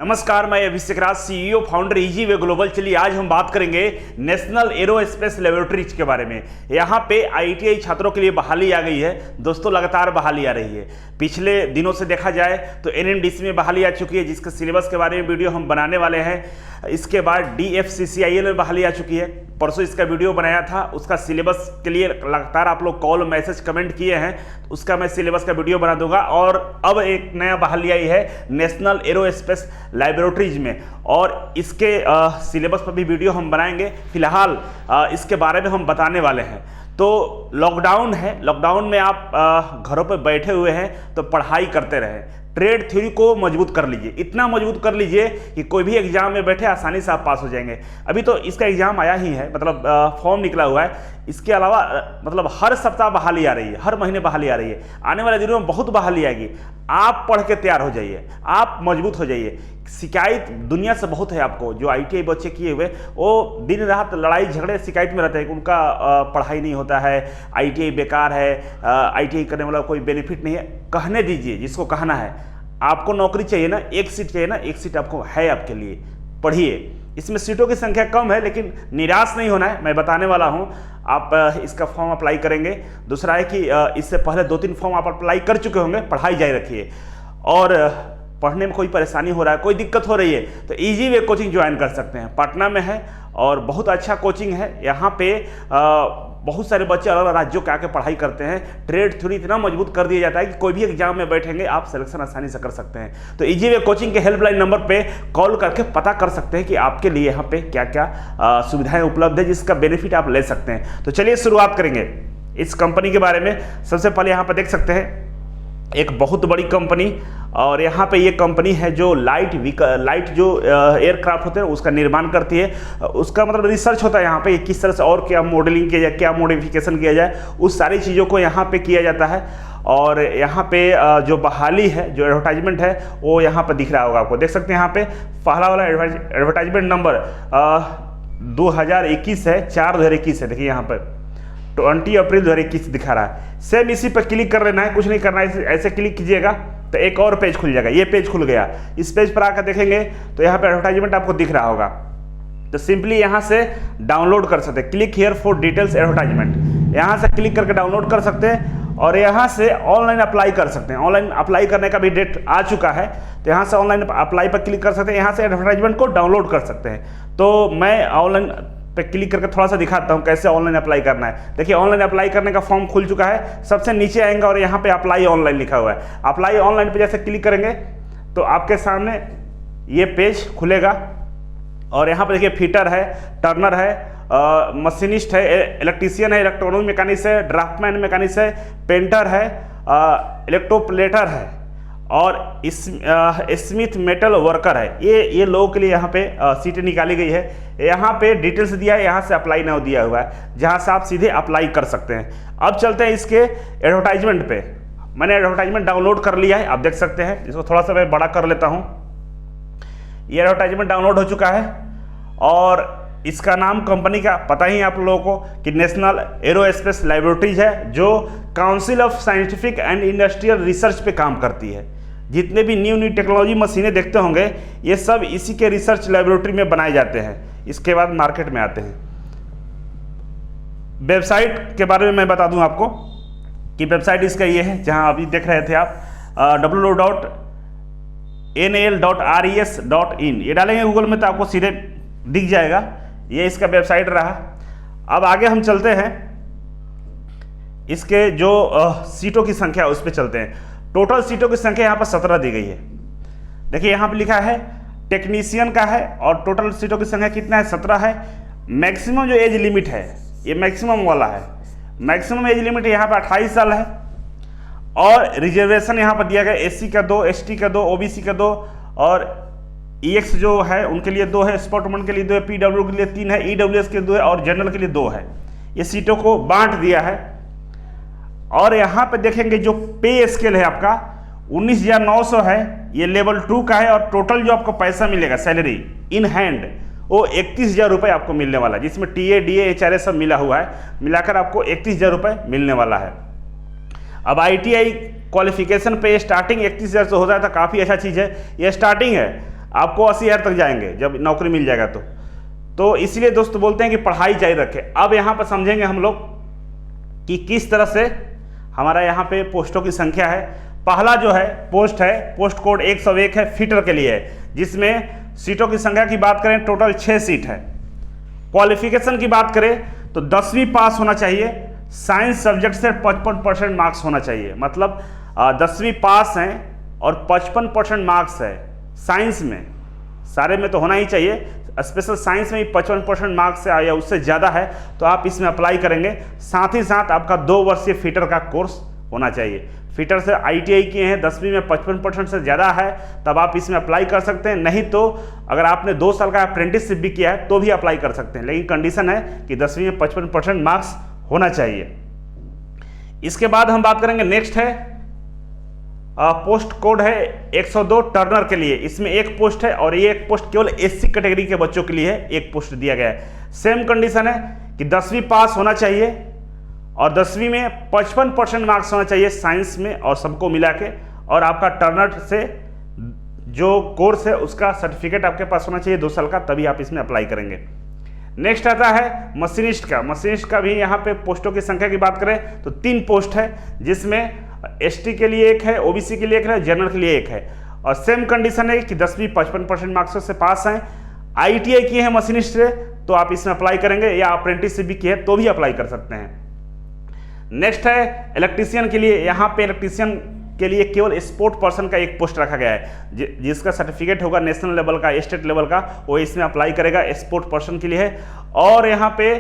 नमस्कार, मैं अभिषेक राज, CEO founder Easyway global. चलिए आज हम बात करेंगे नेशनल एरोस्पेस लेबोरेटरीज के बारे में। यहाँ पे आईटीआई छात्रों के लिए बहाली आ गई है दोस्तों, लगातार बहाली आ रही है। पिछले दिनों से देखा जाए तो एनएमडीसी में बहाली आ चुकी है, जिसके सिलेबस के बारे में वीडियो हम बनाने वाले हैं। इसके बाद डीएफसीसीआईएल में बहाली आ चुकी है, परसों इसका वीडियो बनाया था, उसका सिलेबस के लिए लगातार आप लोग कॉल मैसेज कमेंट किए हैं, उसका मैं सिलेबस का वीडियो बना दूंगा। और अब एक नया बहाली आई है नेशनल एरोस्पेस लैबोरेटरीज में, और इसके सिलेबस पर भी वीडियो हम बनाएंगे। फिलहाल इसके बारे में हम बताने वाले हैं। तो लॉकडाउन है, लॉकडाउन में आप घरों पर बैठे हुए हैं तो पढ़ाई करते रहें, ट्रेड थ्योरी को मजबूत कर लीजिए, इतना मजबूत कर लीजिए कि कोई भी एग्जाम में बैठे आसानी से आप पास हो जाएंगे। अभी तो इसका एग्जाम आया ही है, मतलब फॉर्म निकला हुआ है। इसके अलावा मतलब हर सप्ताह बहाली आ रही है, हर महीने बहाली आ रही है। आने वाले दिनों में बहुत बहाली आएगी। आप पढ़ के तैयार हो जाइए, आप मजबूत हो जाइए। शिकायत दुनिया से बहुत है आपको, जो आईटीआई बच्चे किए हुए वो दिन रात लड़ाई झगड़े शिकायत में रहते हैं कि उनका पढ़ाई नहीं होता है, आईटीआई बेकार है, आईटीआई करने वाला कोई बेनिफिट नहीं है। कहने दीजिए जिसको कहना है। आपको नौकरी चाहिए ना, एक सीट चाहिए ना, एक सीट आपको है, आपके लिए पढ़िए। इसमें सीटों की संख्या कम है, लेकिन निराश नहीं होना है, मैं बताने वाला हूं। आप इसका फॉर्म अप्लाई करेंगे। दूसरा है कि इससे पहले 2-3 फॉर्म आप अप्लाई कर चुके होंगे। पढ़ाई जारी रखिए, और पढ़ने में कोई परेशानी हो रहा है, कोई दिक्कत हो रही है तो ईजीवे कोचिंग ज्वाइन कर सकते हैं। पटना में है और बहुत अच्छा कोचिंग है। यहाँ पे बहुत सारे बच्चे अलग अलग राज्यों के आके पढ़ाई करते हैं। ट्रेड थ्योरी इतना मजबूत कर दिया जाता है कि कोई भी एग्जाम में बैठेंगे आप सिलेक्शन आसानी से कर सकते हैं। तो ईजीवे कोचिंग के हेल्पलाइन नंबर पे कॉल करके पता कर सकते हैं कि आपके लिए यहाँ पे क्या क्या सुविधाएं उपलब्ध है, जिसका बेनिफिट आप ले सकते हैं। तो चलिए शुरुआत करेंगे इस कंपनी के बारे में। सबसे पहले यहाँ पर देख सकते हैं एक बहुत बड़ी कंपनी, और यहाँ पे ये कंपनी है जो लाइट जो एयरक्राफ्ट होते हैं उसका निर्माण करती है। उसका मतलब रिसर्च होता है यहाँ पे, किस तरह से और क्या मॉडलिंग किया जाए, क्या मॉडिफिकेशन किया जाए, उस सारी चीज़ों को यहाँ पे किया जाता है। और यहाँ पे जो बहाली है, जो एडवर्टाइजमेंट है, वो यहाँ पर दिख रहा होगा आपको, देख सकते हैं। यहाँ पे पहला वाला एडवर्टाइजमेंट नंबर 2021 है, 4/2021 है। देखिए यहाँ पर 20 अप्रैल 2021 दिखा रहा है। सेम इसी पर क्लिक कर लेना है, कुछ नहीं करना है। ऐसे क्लिक कीजिएगा तो एक और पेज खुल जाएगा। ये पेज खुल गया। इस पेज पर आकर देखेंगे तो यहाँ पे एडवर्टाइजमेंट आपको दिख रहा होगा। तो सिंपली यहाँ से डाउनलोड कर सकते हैं। Click here for details advertisement, यहाँ से क्लिक करके डाउनलोड कर सकते हैं, और यहाँ से ऑनलाइन अप्लाई कर सकते हैं। ऑनलाइन अप्लाई करने का भी डेट आ चुका है, तो यहाँ से ऑनलाइन अप्लाई पर क्लिक कर सकते हैं। यहाँ से एडवर्टाइजमेंट को डाउनलोड कर सकते हैं। तो मैं ऑनलाइन पे क्लिक करके थोड़ा सा दिखाता हूँ कैसे ऑनलाइन अप्लाई करना है। देखिए ऑनलाइन अप्लाई करने का फॉर्म खुल चुका है। सबसे नीचे आएंगे और यहाँ पे अप्लाई ऑनलाइन लिखा हुआ है। अप्लाई ऑनलाइन पे जैसे क्लिक करेंगे तो आपके सामने ये पेज खुलेगा, और यहाँ पे देखिए फिटर है, टर्नर है, मशीनिस्ट है, इलेक्ट्रीशियन है, इलेक्ट्रॉनिक मैकेनिक्स है, ड्राफ्टमैन मैकेनिक्स है, पेंटर है, इलेक्ट्रोप्लेटर है, और स्मिथ मेटल वर्कर है। ये लोगों के लिए यहाँ पे सीटें निकाली गई है। यहाँ पे डिटेल्स दिया है, यहाँ से अप्लाई नाउ दिया हुआ है, जहाँ से आप सीधे अप्लाई कर सकते हैं। अब चलते हैं इसके एडवर्टाइजमेंट पे। मैंने एडवर्टाइजमेंट डाउनलोड कर लिया है, आप देख सकते हैं। इसको थोड़ा सा मैं बड़ा कर लेता हूँ। ये एडवर्टाइजमेंट डाउनलोड हो चुका है, और इसका नाम कंपनी का पता ही आप लोगों को कि नेशनल एरोस्पेस लैबोरेटरीज है, जो council of scientific and industrial research पे काम करती है। जितने भी न्यू टेक्नोलॉजी मशीनें देखते होंगे, ये सब इसी के रिसर्च लैबोरेटरी में बनाए जाते हैं। इसके बाद मार्केट में आते हैं। वेबसाइट के बारे में मैं बता दूं आपको कि वेबसाइट इसका ये है, जहां अभी देख रहे थे आप, www.nal.res.in। ये डालेंगे गूगल में तो आपको सीधे दिख जाएगा। ये इसका वेबसाइट रहा। अब आगे हम चलते हैं, इसके जो सीटों की संख्या उस पर चलते हैं। टोटल सीटों की संख्या यहाँ पर 17 दी गई है। देखिए यहाँ पे लिखा है टेक्नीशियन का है, और टोटल सीटों की संख्या कितना है, 17 है। मैक्सिमम जो एज लिमिट है, ये मैक्सिमम वाला है। मैक्सिमम एज लिमिट यहाँ पे 28 साल है, और रिजर्वेशन यहाँ पर दिया गया एससी का 2, एसटी का 2, ओबीसी का 2, और ईएक्स जो है उनके लिए 2 है, स्पोर्टमैन के लिए 2 है, पीडब्ल्यू के लिए 3 है, ईडब्ल्यूएस के 2 है, और जनरल के लिए 2 है। ये सीटों को बांट दिया है। और यहाँ पे देखेंगे जो पे स्केल है आपका 19,900 है, ये लेवल 2 का है। और टोटल जो आपको पैसा मिलेगा सैलरी इन हैंड, वो 31,000 रुपये आपको मिलने वाला है, जिसमें टीए डीए एचआरए सब मिला हुआ है। मिलाकर आपको 31,000 रुपये मिलने वाला है। अब आईटीआई क्वालिफिकेशन पे स्टार्टिंग 31,000 से हो जाए तो काफ़ी अच्छा चीज़ है। ये स्टार्टिंग है, आपको 80,000 तक जाएंगे जब नौकरी मिल जाएगा तो इसलिए दोस्त बोलते हैं कि पढ़ाई जारी रखें। अब यहाँ पर समझेंगे हम लोग कि किस तरह से हमारा यहाँ पे पोस्टों की संख्या है। पहला जो है पोस्ट कोड 101 है, फिटर के लिए है, जिसमें सीटों की संख्या की बात करें टोटल 6 सीट है। क्वालिफिकेशन की बात करें तो 10वीं पास होना चाहिए, साइंस सब्जेक्ट से 55% मार्क्स होना चाहिए। मतलब 10वीं पास हैं और 55% मार्क्स है साइंस में, सारे में तो होना ही चाहिए, स्पेशल साइंस में ही 55% मार्क्स से या उससे ज़्यादा है तो आप इसमें अप्लाई करेंगे। साथ ही साथ आपका 2 वर्षीय फिटर का कोर्स होना चाहिए। फिटर से ITI किए हैं, 10वीं में 55% से ज़्यादा है तब आप इसमें अप्लाई कर सकते हैं। नहीं तो अगर आपने 2 साल का अप्रेंटिसशिप भी किया है तो भी अप्लाई कर सकते हैं, लेकिन कंडीशन है कि 10वीं में 55% मार्क्स होना चाहिए। इसके बाद हम बात करेंगे, नेक्स्ट है पोस्ट कोड है 102 टर्नर के लिए। इसमें एक पोस्ट है और ये एक पोस्ट केवल SC कैटेगरी के बच्चों के लिए है, एक पोस्ट दिया गया है। सेम कंडीशन है कि 10वीं पास होना चाहिए और 10वीं में 55% मार्क्स होना चाहिए साइंस में और सबको मिला के, और आपका टर्नर से जो कोर्स है उसका सर्टिफिकेट आपके पास होना चाहिए 2 साल का, तभी आप इसमें अप्लाई करेंगे। नेक्स्ट आता है मशीनिस्ट का। मशीनिस्ट का भी यहाँ पे पोस्टों की संख्या की बात करें तो 3 पोस्ट है, जिसमें ST के लिए एक है, OBC के लिए एक है, जनरल के लिए एक है। और सेम कंडीशन है कि 10वीं 55% मार्क्स से पास हैं, ITI किए हैं मशीनिस्ट से तो आप इसमें अप्लाई करेंगे, या अप्रेंटिसशिप भी किए तो भी अप्लाई कर सकते हैं। नेक्स्ट है इलेक्ट्रीशियन के लिए। यहाँ पे इलेक्ट्रीशियन के लिए केवल स्पोर्ट पर्सन का एक पोस्ट रखा गया है, जिसका सर्टिफिकेट होगा नेशनल लेवल का, स्टेट लेवल का, वो इसमें अप्लाई करेगा, स्पोर्ट पर्सन के लिए है। और यहाँ पे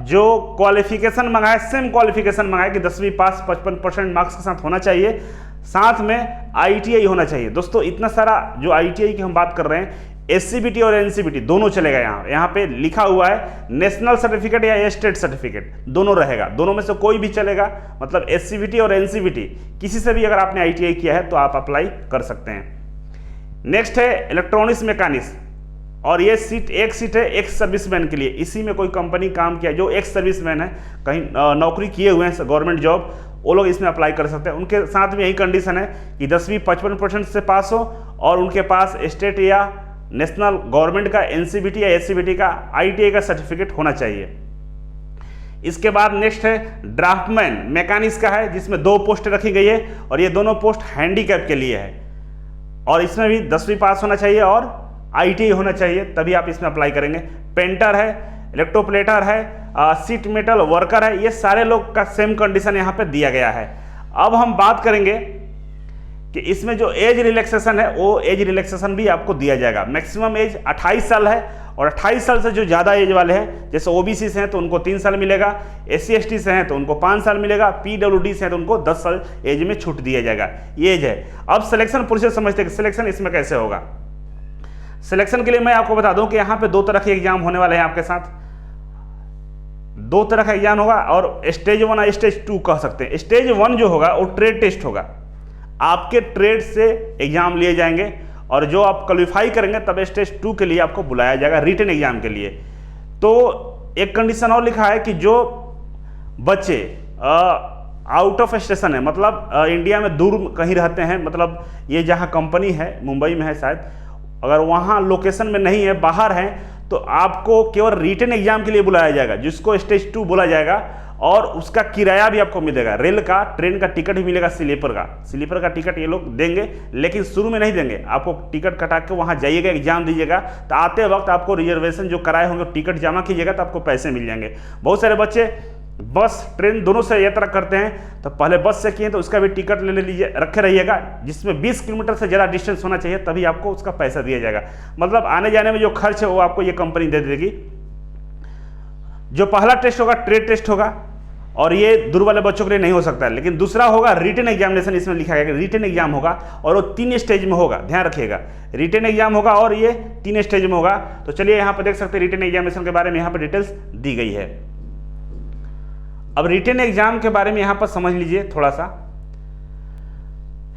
जो क्वालिफिकेशन मंगाए, सेम क्वालिफिकेशन मंगाए कि 10वीं पास 55% मार्क्स के साथ होना चाहिए, साथ में ITI होना चाहिए। दोस्तों इतना सारा जो ITI की हम बात कर रहे हैं, SCBT और NCBT दोनों चलेगा। यहाँ पे लिखा हुआ है नेशनल सर्टिफिकेट या स्टेट सर्टिफिकेट, दोनों रहेगा, दोनों में से कोई भी चलेगा। मतलब SCBT और NCBT किसी से भी अगर आपने ITI किया है तो आप अप्लाई कर सकते हैं। नेक्स्ट है इलेक्ट्रॉनिक्स मैकेनिक्स, और ये सीट एक सीट है एक्स सर्विसमैन के लिए। इसी में कोई कंपनी काम किया, जो एक्स सर्विसमैन है, कहीं नौकरी किए हुए हैं गवर्नमेंट जॉब, वो लोग इसमें अप्लाई कर सकते हैं। उनके साथ में यही कंडीशन है कि 10वीं 55% से पास हो और उनके पास स्टेट या नेशनल गवर्नमेंट का NCBT या SCBT का ITI का सर्टिफिकेट होना चाहिए। इसके बाद नेक्स्ट है ड्राफ्टमैन मैकेनिक्स का है, जिसमें 2 पोस्ट रखी गई है और ये दोनों पोस्ट हैंडीकैप के लिए है, और इसमें भी 10वीं पास होना चाहिए और ITI होना चाहिए, तभी आप इसमें अप्लाई करेंगे। पेंटर है, इलेक्ट्रोप्लेटर है, सीट मेटल वर्कर है, ये सारे लोग का सेम कंडीशन यहाँ पे दिया गया है। अब हम बात करेंगे कि इसमें जो एज रिलैक्सेशन है, वो एज रिलैक्सेशन भी आपको दिया जाएगा। मैक्सिमम एज 28 साल है, और 28 साल से जो ज़्यादा एज वाले हैं, जैसे OBC से हैं तो उनको 3 साल मिलेगा, SC ST से हैं तो उनको 5 साल मिलेगा, PWD से हैं तो उनको 10 साल एज में छूट दिया जाएगा। ये एज है। अब सिलेक्शन प्रोसेस समझते हैं कि सिलेक्शन इसमें कैसे होगा। सिलेक्शन के लिए मैं आपको बता दूं कि यहाँ पे 2 तरह के एग्जाम होने वाले हैं आपके साथ। 2 तरह का एग्जाम होगा, और स्टेज 1 और स्टेज 2 कह सकते हैं। स्टेज 1 जो होगा वो ट्रेड टेस्ट होगा, आपके ट्रेड से एग्जाम लिए जाएंगे, और जो आप क्वालिफाई करेंगे तब स्टेज 2 के लिए आपको बुलाया जाएगा रिटन एग्जाम के लिए। तो एक कंडीशन और लिखा है कि जो बच्चे आउट ऑफ स्टेशन है, मतलब इंडिया में दूर कहीं रहते हैं, मतलब ये जहाँ कंपनी है मुंबई में है शायद, अगर वहाँ लोकेशन में नहीं है, बाहर हैं, तो आपको केवल रिटन एग्जाम के लिए बुलाया जाएगा, जिसको स्टेज 2 बोला जाएगा, और उसका किराया भी आपको मिलेगा। रेल का, ट्रेन का टिकट भी मिलेगा, स्लीपर का टिकट ये लोग देंगे, लेकिन शुरू में नहीं देंगे। आपको टिकट कटा के वहाँ जाइएगा, एग्जाम दीजिएगा, तो आते वक्त आपको रिजर्वेशन जो कराए होंगे टिकट जमा कीजिएगा तो आपको पैसे मिल जाएंगे। बहुत सारे बच्चे बस ट्रेन दोनों से यात्रा करते हैं, तो पहले बस से किए तो उसका भी टिकट ले लीजिए, रखे रहिएगा, जिसमें 20 किलोमीटर से ज़्यादा डिस्टेंस होना चाहिए, तभी आपको उसका पैसा दिया जाएगा। मतलब आने जाने में जो खर्च है वो आपको ये कंपनी दे देगी। जो पहला टेस्ट होगा ट्रेड टेस्ट होगा, और ये दूर वाले बच्चों के लिए नहीं हो सकता है, लेकिन दूसरा होगा रिटन एग्जामिनेशन। इसमें लिखा गया कि रिटन एग्जाम होगा, और वो 3 स्टेज में होगा, ध्यान रखिएगा। रिटन एग्जाम होगा और ये 3 स्टेज में होगा। तो चलिए यहाँ पर देख सकते हैं रिटन एग्जामिनेशन के बारे में यहाँ पर डिटेल्स दी गई है। अब रिटन एग्जाम के बारे में यहाँ पर समझ लीजिए थोड़ा सा।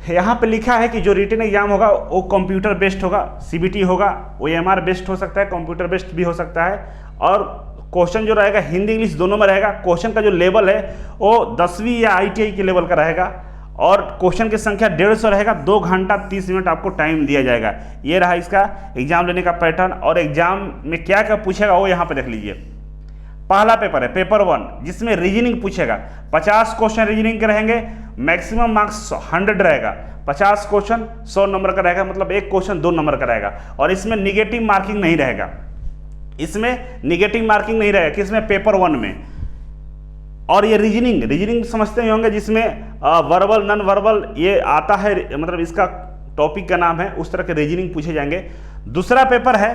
यहाँ पे लिखा है कि जो रिटन एग्जाम होगा वो कंप्यूटर बेस्ड होगा, CBT होगा, OMR बेस्ड हो सकता है, कंप्यूटर बेस्ड भी हो सकता है, और क्वेश्चन जो रहेगा हिंदी इंग्लिश दोनों में रहेगा। क्वेश्चन का जो लेवल है वो 10वीं या ITI के लेवल का रहेगा, और क्वेश्चन की संख्या 150 रहेगा। 2 घंटा 30 मिनट आपको टाइम दिया जाएगा। ये रहा इसका एग्जाम लेने का पैटर्न। और एग्जाम में क्या क्या पूछेगा वो यहाँ पे देख लीजिए। पहला पेपर है पेपर 1, जिसमें रीजनिंग पूछेगा। 50 क्वेश्चन रीजनिंग के रहेंगे, मैक्सिमम मार्क्स 100 रहेगा। 50 क्वेश्चन 100 नंबर का रहेगा, मतलब एक क्वेश्चन 2 नंबर का रहेगा। और इसमें निगेटिव मार्किंग नहीं रहेगा, इसमें निगेटिव मार्किंग नहीं रहेगा किसमें, पेपर 1 में। और ये रीजनिंग समझते ही होंगे, जिसमें वर्बल नॉन वर्बल ये आता है, मतलब इसका टॉपिक का नाम है, उस तरह के रीजनिंग पूछे जाएंगे। दूसरा पेपर है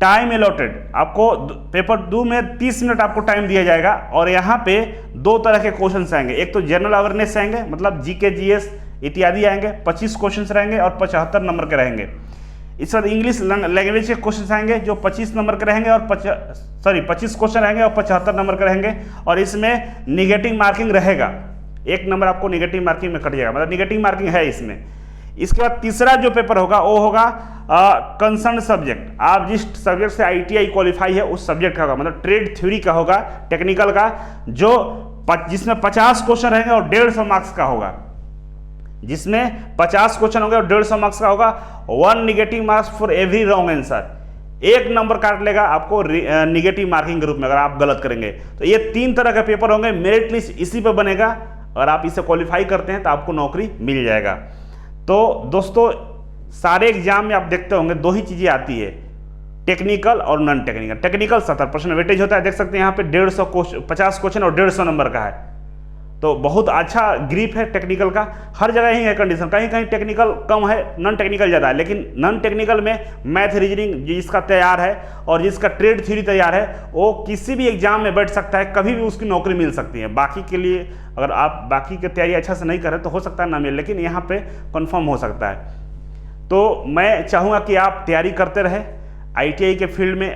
टाइम अलॉटेड। आपको पेपर 2 में 30 मिनट आपको टाइम दिया जाएगा। और यहाँ पे 2 तरह के क्वेश्चन आएंगे। एक तो जनरल अवेयरनेस आएंगे, मतलब जीके जीएस इत्यादि आएंगे, 25 क्वेश्चन रहेंगे और 75 नंबर के रहेंगे। इस बाद इंग्लिश लैंग्वेज के क्वेश्चन आएंगे जो 25 नंबर के रहेंगे और 25 क्वेश्चन रहेंगे और 75 नंबर के रहेंगे। और इसमें निगेटिव मार्किंग रहेगा, 1 नंबर आपको निगेटिव मार्किंग में कट जाएगा, मतलब निगेटिव मार्किंग है इसमें। इसके बाद तीसरा जो पेपर होगा वो होगा कंसर्न सब्जेक्ट। आप जिस सब्जेक्ट से ITI क्वालिफाई है उस सब्जेक्ट का होगा, मतलब ट्रेड थ्योरी का होगा, टेक्निकल का, जिसमें 50 क्वेश्चन रहेंगे और 150 मार्क्स का होगा। जिसमें 50 क्वेश्चन होंगे और 150 मार्क्स का होगा। 1 negative marks for every wrong answer, 1 number काट लेगा आपको निगेटिव मार्किंग के रूप में अगर आप गलत करेंगे। तो ये 3 तरह के पेपर होंगे। मेरिट लिस्ट इसी पर बनेगा, अगर आप इसे क्वालिफाई करते हैं तो आपको नौकरी मिल जाएगा। तो दोस्तों सारे एग्जाम में आप देखते होंगे 2 ही चीज़ें आती है, टेक्निकल और नॉन टेक्निकल। टेक्निकल 70% वेटेज होता है, देख सकते हैं यहाँ पे 50 क्वेश्चन और 150 नंबर का है। तो बहुत अच्छा ग्रिप है टेक्निकल का। हर जगह ही है कंडीशन, कहीं कहीं टेक्निकल कम है, नॉन टेक्निकल ज़्यादा है। लेकिन नॉन टेक्निकल में मैथ रीजनिंग जिसका तैयार है और जिसका ट्रेड थ्योरी तैयार है वो किसी भी एग्जाम में बैठ सकता है, कभी भी उसकी नौकरी मिल सकती है। बाकी के लिए अगर आप बाकी की तैयारी अच्छा से नहीं करें तो हो सकता है ना मिले, लेकिन यहाँ पर कन्फर्म हो सकता है। तो मैं चाहूँगा कि आप तैयारी करते रहें। ITI के फील्ड में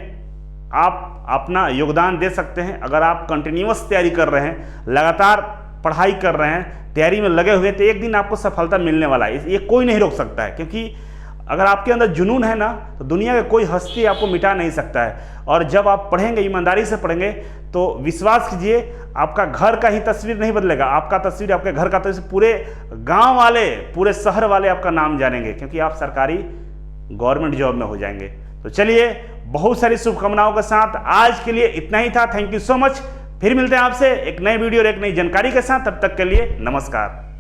आप अपना योगदान दे सकते हैं। अगर आप कंटिन्यूअस तैयारी कर रहे हैं, लगातार पढ़ाई कर रहे हैं, तैयारी में लगे हुए, तो एक दिन आपको सफलता मिलने वाला है। ये कोई नहीं रोक सकता है, क्योंकि अगर आपके अंदर जुनून है ना तो दुनिया का कोई हस्ती आपको मिटा नहीं सकता है। और जब आप पढ़ेंगे, ईमानदारी से पढ़ेंगे, तो विश्वास कीजिए आपका घर का ही तस्वीर नहीं बदलेगा, आपका तस्वीर, आपके घर का तस्वीर, पूरे गांव वाले, पूरे शहर वाले आपका नाम जानेंगे, क्योंकि आप सरकारी गवर्नमेंट जॉब में हो जाएंगे। तो चलिए, बहुत सारी शुभकामनाओं के साथ आज के लिए इतना ही था। Thank you so much. फिर मिलते हैं आपसे एक नए वीडियो और एक नई जानकारी के साथ। तब तक के लिए नमस्कार।